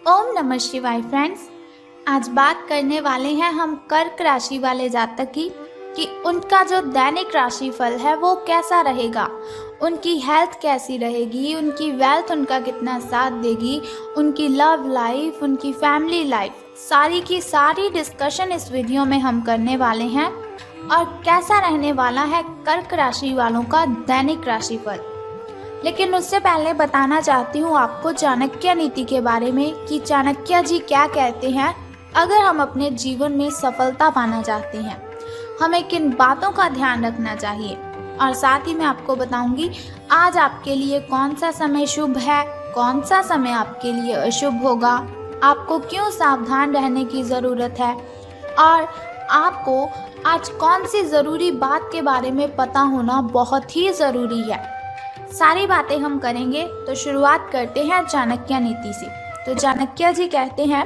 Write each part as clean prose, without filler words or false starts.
ओम नमः शिवाय फ्रेंड्स। आज बात करने वाले हैं हम कर्क राशि वाले जातक की कि उनका जो दैनिक राशिफल है वो कैसा रहेगा, उनकी हेल्थ कैसी रहेगी, उनकी वेल्थ उनका कितना साथ देगी, उनकी लव लाइफ, उनकी फैमिली लाइफ, सारी की सारी डिस्कशन इस वीडियो में हम करने वाले हैं। और कैसा रहने वाला है कर्क राशि वालों का दैनिक राशिफल। लेकिन उससे पहले बताना चाहती हूँ आपको चाणक्य नीति के बारे में कि चाणक्य जी क्या कहते हैं। अगर हम अपने जीवन में सफलता पाना चाहते हैं, हमें किन बातों का ध्यान रखना चाहिए, और साथ ही मैं आपको बताऊंगी आज आपके लिए कौन सा समय शुभ है, कौन सा समय आपके लिए अशुभ होगा, आपको क्यों सावधान रहने की ज़रूरत है, और आपको आज कौन सी ज़रूरी बात के बारे में पता होना बहुत ही ज़रूरी है। सारी बातें हम करेंगे। तो शुरुआत करते हैं चाणक्य नीति से। तो चाणक्य जी कहते हैं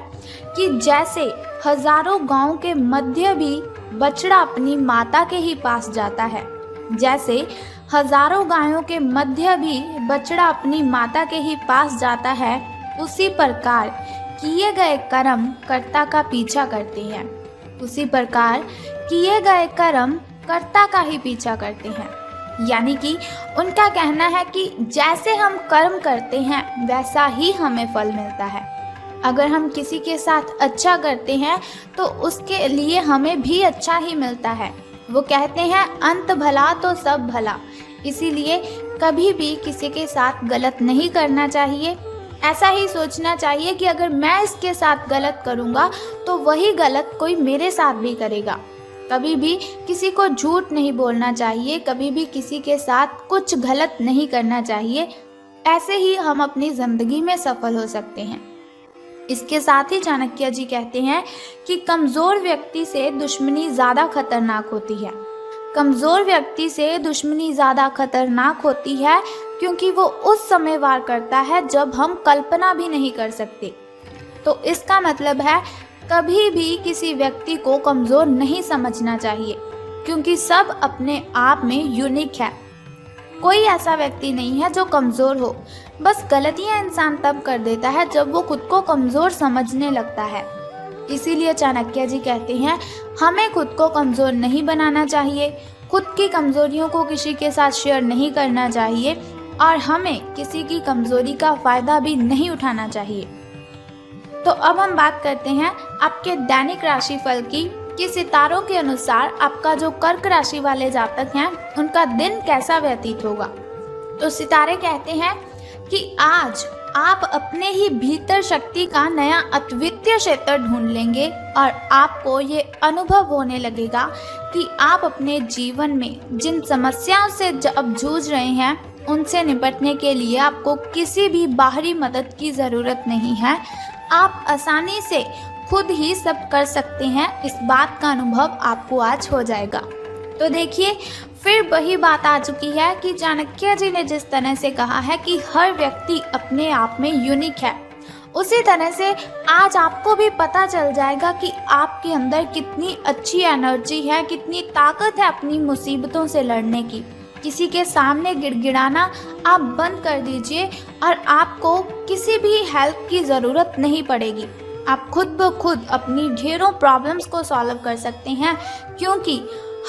कि जैसे हजारों गांव के मध्य भी बछड़ा अपनी माता के ही पास जाता है, जैसे हजारों गायों के मध्य भी बछड़ा अपनी माता के ही पास जाता है, उसी प्रकार किए गए कर्म कर्ता का पीछा करते हैं। उसी प्रकार किए गए कर्म कर्ता का ही पीछा करते हैं। यानी कि उनका कहना है कि जैसे हम कर्म करते हैं वैसा ही हमें फल मिलता है। अगर हम किसी के साथ अच्छा करते हैं तो उसके लिए हमें भी अच्छा ही मिलता है। वो कहते हैं अंत भला तो सब भला। इसीलिए कभी भी किसी के साथ गलत नहीं करना चाहिए। ऐसा ही सोचना चाहिए कि अगर मैं इसके साथ गलत करूँगा तो वही गलत कोई मेरे साथ भी करेगा। कभी भी किसी को झूठ नहीं बोलना चाहिए, कभी भी किसी के साथ कुछ गलत नहीं करना चाहिए। ऐसे ही हम अपनी ज़िंदगी में सफल हो सकते हैं। इसके साथ ही चाणक्य जी कहते हैं कि कमज़ोर व्यक्ति से दुश्मनी ज़्यादा खतरनाक होती है। कमज़ोर व्यक्ति से दुश्मनी ज़्यादा खतरनाक होती है क्योंकि वो उस समय वार करता है जब हम कल्पना भी नहीं कर सकते। तो इसका मतलब है कभी भी किसी व्यक्ति को कमज़ोर नहीं समझना चाहिए, क्योंकि सब अपने आप में यूनिक है। कोई ऐसा व्यक्ति नहीं है जो कमज़ोर हो। बस गलतियां इंसान तब कर देता है जब वो खुद को कमज़ोर समझने लगता है। इसीलिए चाणक्य जी कहते हैं हमें खुद को कमज़ोर नहीं बनाना चाहिए, खुद की कमज़ोरियों को किसी के साथ शेयर नहीं करना चाहिए, और हमें किसी की कमज़ोरी का फ़ायदा भी नहीं उठाना चाहिए। तो अब हम बात करते हैं आपके दैनिक राशिफल की कि सितारों के अनुसार आपका जो कर्क राशि वाले जातक हैं उनका दिन कैसा व्यतीत होगा। तो सितारे कहते हैं कि आज आप अपने ही भीतर शक्ति का नया अद्वितीय क्षेत्र ढूंढ लेंगे और आपको ये अनुभव होने लगेगा कि आप अपने जीवन में जिन समस्याओं से अब जूझ रहे हैं उनसे निपटने के लिए आपको किसी भी बाहरी मदद की ज़रूरत नहीं है। आप आसानी से खुद ही सब कर सकते हैं। इस बात का अनुभव आपको आज हो जाएगा। तो देखिए फिर वही बात आ चुकी है कि चाणक्य जी ने जिस तरह से कहा है कि हर व्यक्ति अपने आप में यूनिक है, उसी तरह से आज आपको भी पता चल जाएगा कि आपके अंदर कितनी अच्छी एनर्जी है, कितनी ताकत है अपनी मुसीबतों से लड़ने की। किसी के सामने गिड़गिड़ाना आप बंद कर दीजिए और आपको किसी भी हेल्प की ज़रूरत नहीं पड़ेगी। आप खुद ब खुद अपनी ढेरों प्रॉब्लम्स को सॉल्व कर सकते हैं, क्योंकि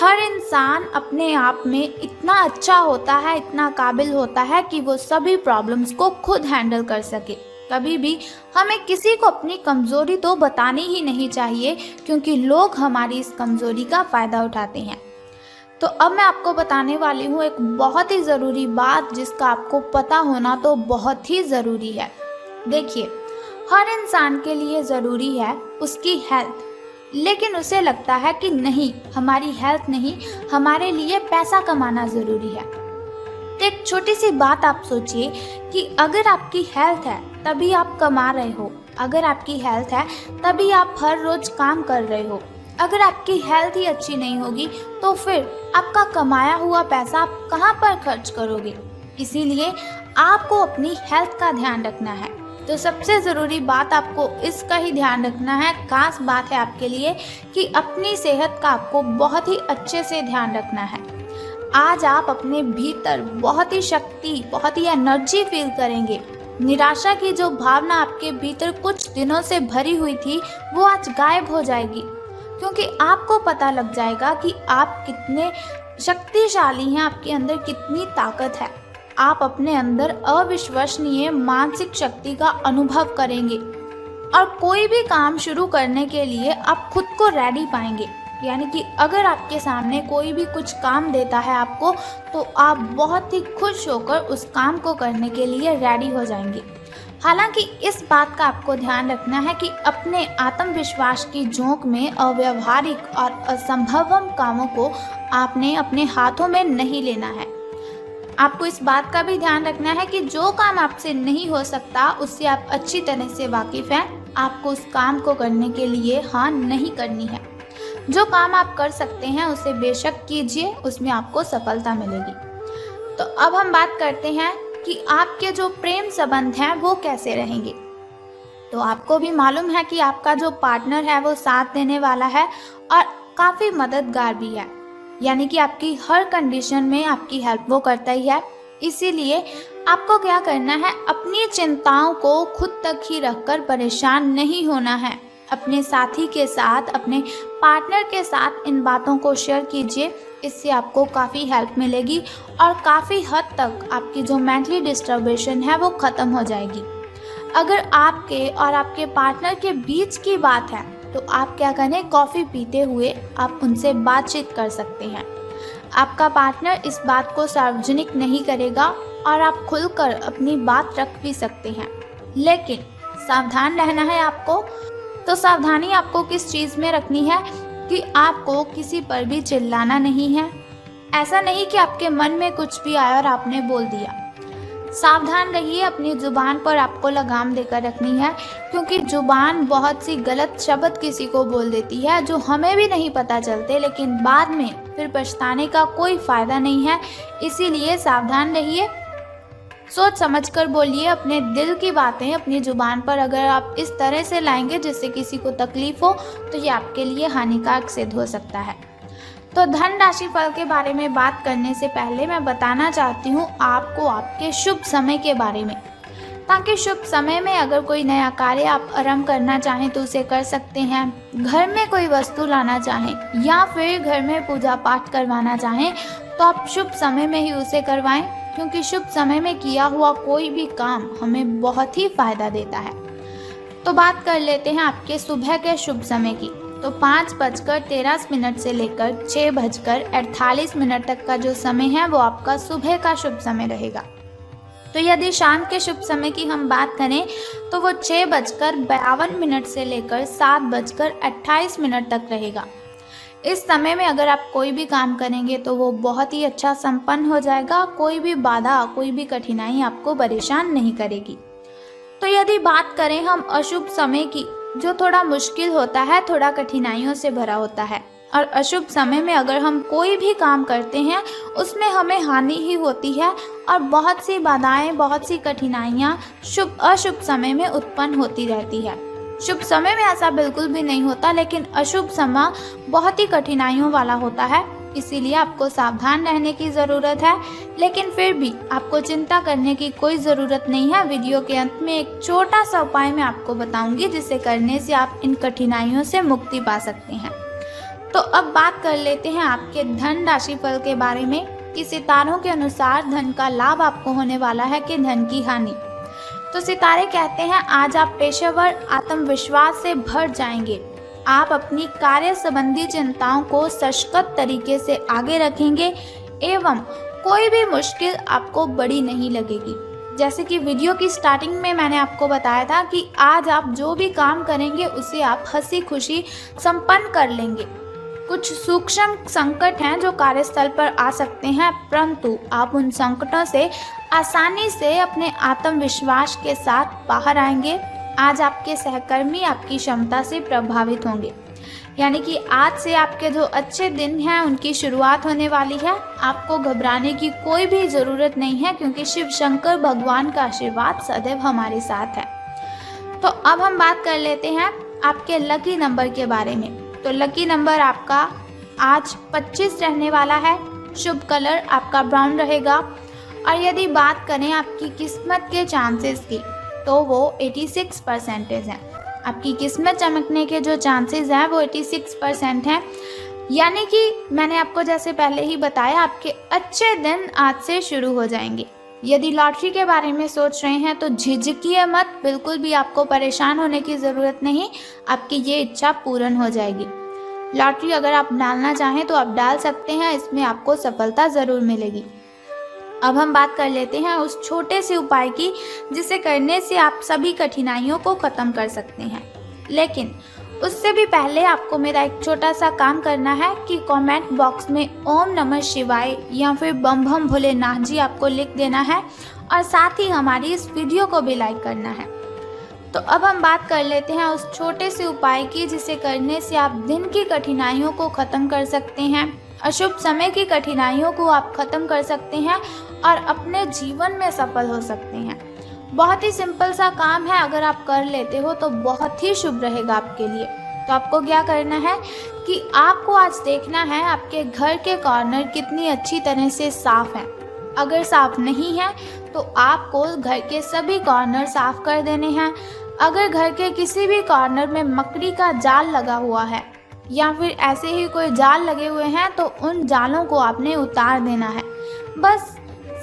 हर इंसान अपने आप में इतना अच्छा होता है, इतना काबिल होता है कि वो सभी प्रॉब्लम्स को खुद हैंडल कर सके। कभी भी हमें किसी को अपनी कमज़ोरी तो बतानी ही नहीं चाहिए, क्योंकि लोग हमारी इस कमज़ोरी का फ़ायदा उठाते हैं। तो अब मैं आपको बताने वाली हूँ एक बहुत ही ज़रूरी बात जिसका आपको पता होना तो बहुत ही ज़रूरी है। देखिए हर इंसान के लिए ज़रूरी है उसकी हेल्थ, लेकिन उसे लगता है कि नहीं, हमारी हेल्थ नहीं, हमारे लिए पैसा कमाना ज़रूरी है। तो एक छोटी सी बात आप सोचिए कि अगर आपकी हेल्थ है तभी आप कमा रहे हो, अगर आपकी हेल्थ है तभी आप हर रोज़ काम कर रहे हो। अगर आपकी हेल्थ ही अच्छी नहीं होगी तो फिर आपका कमाया हुआ पैसा आप कहाँ पर खर्च करोगे। इसीलिए आपको अपनी हेल्थ का ध्यान रखना है। तो सबसे ज़रूरी बात आपको इसका ही ध्यान रखना है, खास बात है आपके लिए कि अपनी सेहत का आपको बहुत ही अच्छे से ध्यान रखना है। आज आप अपने भीतर बहुत ही शक्ति, बहुत ही एनर्जी फील करेंगे। निराशा की जो भावना आपके भीतर कुछ दिनों से भरी हुई थी वो आज गायब हो जाएगी, क्योंकि आपको पता लग जाएगा कि आप कितने शक्तिशाली हैं, आपके अंदर कितनी ताकत है। आप अपने अंदर अविश्वसनीय मानसिक शक्ति का अनुभव करेंगे और कोई भी काम शुरू करने के लिए आप खुद को रेडी पाएंगे। यानी कि अगर आपके सामने कोई भी कुछ काम देता है आपको, तो आप बहुत ही खुश होकर उस काम को करने के लिए रेडी हो जाएंगे। हालांकि इस बात का आपको ध्यान रखना है कि अपने आत्मविश्वास की झोंक में अव्यावहारिक और असंभव कामों को आपने अपने हाथों में नहीं लेना है। आपको इस बात का भी ध्यान रखना है कि जो काम आपसे नहीं हो सकता उससे आप अच्छी तरह से वाकिफ हैं। आपको उस काम को करने के लिए हाँ नहीं करनी है। जो काम आप कर सकते हैं उसे बेशक कीजिए, उसमें आपको सफलता मिलेगी। तो अब हम बात करते हैं कि आपके जो प्रेम संबंध हैं वो कैसे रहेंगे। तो आपको भी मालूम है कि आपका जो पार्टनर है वो साथ देने वाला है और काफ़ी मददगार भी है। यानी कि आपकी हर कंडीशन में आपकी हेल्प वो करता ही है। इसीलिए आपको क्या करना है, अपनी चिंताओं को खुद तक ही रखकर परेशान नहीं होना है। अपने साथी के साथ, अपने पार्टनर के साथ इन बातों को शेयर कीजिए। इससे आपको काफ़ी हेल्प मिलेगी और काफ़ी हद तक आपकी जो मेंटली डिस्टर्बेशन है वो ख़त्म हो जाएगी। अगर आपके और आपके पार्टनर के बीच की बात है तो आप क्या करें, कॉफ़ी पीते हुए आप उनसे बातचीत कर सकते हैं। आपका पार्टनर इस बात को सार्वजनिक नहीं करेगा और आप खुलकर अपनी बात रख भी सकते हैं, लेकिन सावधान रहना है आपको। तो सावधानी आपको किस चीज़ में रखनी है कि आपको किसी पर भी चिल्लाना नहीं है। ऐसा नहीं कि आपके मन में कुछ भी आया और आपने बोल दिया। सावधान रहिए, अपनी ज़ुबान पर आपको लगाम देकर रखनी है, क्योंकि ज़ुबान बहुत सी गलत शब्द किसी को बोल देती है जो हमें भी नहीं पता चलते, लेकिन बाद में फिर पछताने का कोई फ़ायदा नहीं है। इसीलिए सावधान रहिए, सोच समझकर बोलिए अपने दिल की बातें अपनी ज़ुबान पर। अगर आप इस तरह से लाएंगे जिससे किसी को तकलीफ़ हो तो ये आपके लिए हानिकारक सिद्ध हो सकता है। तो धन राशि फल के बारे में बात करने से पहले मैं बताना चाहती हूँ आपको आपके शुभ समय के बारे में, ताकि शुभ समय में अगर कोई नया कार्य आप आरंभ करना चाहें तो उसे कर सकते हैं। घर में कोई वस्तु लाना चाहें या फिर घर में पूजा पाठ करवाना चाहें तो आप शुभ समय में ही उसे करवाएं, क्योंकि शुभ समय में किया हुआ कोई भी काम हमें बहुत ही फायदा देता है। तो बात कर लेते हैं आपके सुबह के शुभ समय की। तो 5:13 से लेकर 6:48 तक का जो समय है वो आपका सुबह का शुभ समय रहेगा। तो यदि शाम के शुभ समय की हम बात करें तो वो 6:52 से लेकर 7:28 तक रहेगा। इस समय में अगर आप कोई भी काम करेंगे तो वो बहुत ही अच्छा संपन्न हो जाएगा। कोई भी बाधा, कोई भी कठिनाई आपको परेशान नहीं करेगी। तो यदि बात करें हम अशुभ समय की, जो थोड़ा मुश्किल होता है, थोड़ा कठिनाइयों से भरा होता है, और अशुभ समय में अगर हम कोई भी काम करते हैं उसमें हमें हानि ही होती है और बहुत सी बाधाएं, बहुत सी कठिनाइयाँ अशुभ समय में उत्पन्न होती रहती है। शुभ समय में ऐसा बिल्कुल भी नहीं होता, लेकिन अशुभ समय बहुत ही कठिनाइयों वाला होता है। इसीलिए आपको सावधान रहने की ज़रूरत है, लेकिन फिर भी आपको चिंता करने की कोई ज़रूरत नहीं है। वीडियो के अंत में एक छोटा सा उपाय मैं आपको बताऊंगी, जिसे करने से आप इन कठिनाइयों से मुक्ति पा सकते हैं। तो अब बात कर लेते हैं आपके धन राशि फल के बारे में कि सितारों के अनुसार धन का लाभ आपको होने वाला है कि धन की हानि। तो सितारे कहते हैं आज आप पेशेवर आत्मविश्वास से भर जाएंगे। आप अपनी कार्य संबंधी चिंताओं को सशक्त तरीके से आगे रखेंगे एवं कोई भी मुश्किल आपको बड़ी नहीं लगेगी। जैसे कि वीडियो की स्टार्टिंग में मैंने आपको बताया था कि आज आप जो भी काम करेंगे उसे आप हंसी खुशी संपन्न कर लेंगे। कुछ सूक्ष्म संकट हैं जो कार्यस्थल पर आ सकते हैं, परंतु आप उन संकटों से आसानी से अपने आत्मविश्वास के साथ बाहर आएंगे। आज आपके सहकर्मी आपकी क्षमता से प्रभावित होंगे, यानी कि आज से आपके जो अच्छे दिन हैं उनकी शुरुआत होने वाली है। आपको घबराने की कोई भी ज़रूरत नहीं है, क्योंकि शिव शंकर भगवान का आशीर्वाद सदैव हमारे साथ है। तो अब हम बात कर लेते हैं आपके लकी नंबर के बारे में। तो लकी नंबर आपका आज 25 रहने वाला है। शुभ कलर आपका ब्राउन रहेगा और यदि बात करें आपकी किस्मत के चांसेस की, तो वो 86% हैं। आपकी किस्मत चमकने के जो चांसेस हैं वो 86% हैं। यानी कि मैंने आपको जैसे पहले ही बताया, आपके अच्छे दिन आज से शुरू हो जाएंगे। यदि लॉटरी के बारे में सोच रहे हैं तो झिझकिए मत, बिल्कुल भी आपको परेशान होने की ज़रूरत नहीं, आपकी ये इच्छा पूर्ण हो जाएगी। लॉटरी अगर आप डालना चाहें तो आप डाल सकते हैं, इसमें आपको सफलता ज़रूर मिलेगी। अब हम बात कर लेते हैं उस छोटे से उपाय की जिसे करने से आप सभी कठिनाइयों को ख़त्म कर सकते हैं। लेकिन उससे भी पहले आपको मेरा एक छोटा सा काम करना है कि कमेंट बॉक्स में ओम नमः शिवाय या फिर बम बम भोलेनाथ जी आपको लिख देना है और साथ ही हमारी इस वीडियो को भी लाइक करना है। तो अब हम बात कर लेते हैं उस छोटे से उपाय की जिसे करने से आप दिन की कठिनाइयों को ख़त्म कर सकते हैं, अशुभ समय की कठिनाइयों को आप ख़त्म कर सकते हैं और अपने जीवन में सफल हो सकते हैं। बहुत ही सिंपल सा काम है, अगर आप कर लेते हो तो बहुत ही शुभ रहेगा आपके लिए। तो आपको क्या करना है कि आपको आज देखना है आपके घर के कॉर्नर कितनी अच्छी तरह से साफ़ हैं। अगर साफ़ नहीं है तो आपको घर के सभी कॉर्नर साफ़ कर देने हैं। अगर घर के किसी भी कॉर्नर में मकड़ी का जाल लगा हुआ है या फिर ऐसे ही कोई जाल लगे हुए हैं तो उन जालों को आपने उतार देना है। बस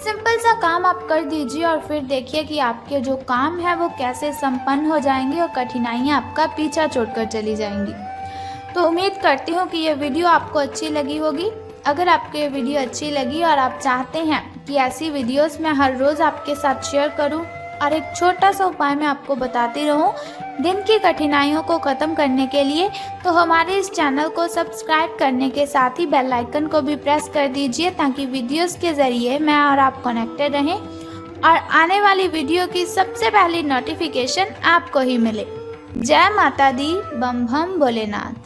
सिंपल सा काम आप कर दीजिए और फिर देखिए कि आपके जो काम है वो कैसे संपन्न हो जाएंगे और कठिनाइयाँ आपका पीछा छोड़कर चली जाएंगी। तो उम्मीद करती हूँ कि ये वीडियो आपको अच्छी लगी होगी। अगर आपको ये वीडियो अच्छी लगी और आप चाहते हैं कि ऐसी वीडियोस मैं हर रोज़ आपके साथ शेयर करूं और एक छोटा सा उपाय मैं आपको बताती रहूं दिन की कठिनाइयों को ख़त्म करने के लिए, तो हमारे इस चैनल को सब्सक्राइब करने के साथ ही बेल आइकन को भी प्रेस कर दीजिए ताकि वीडियोस के ज़रिए मैं और आप कनेक्टेड रहें और आने वाली वीडियो की सबसे पहली नोटिफिकेशन आपको ही मिले। जय माता दी, बम बम भोलेनाथ।